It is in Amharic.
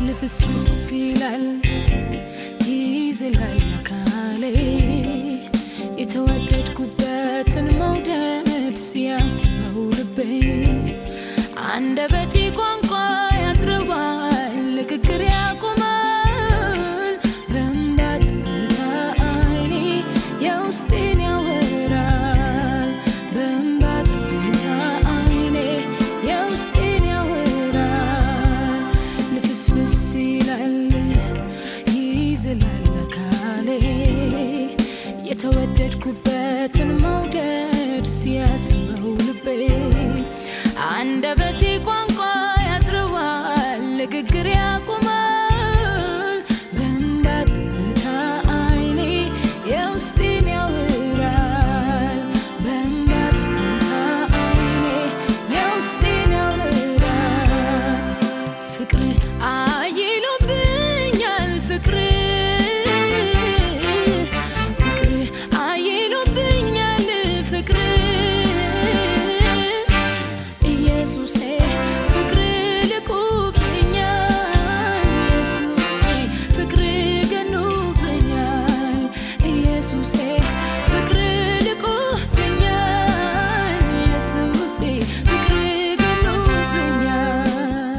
ልፍስፍስ ይላል ይዝላል አካሌ የተወደድኩበትን መውደድ ሲያስበው ልቤ አንደበቴ ቋንቋ ያጥረዋል ንግግር ያቆማል በእንባ ጥምታ አይኔ የውስጤን ያወራል በእንባ ጥምታ አይኔ የውስጤን ያወራል ልፍስፍስ ይላል ይዝላል አካሌ የተወደድኩበትን መውደድ ሲያስበው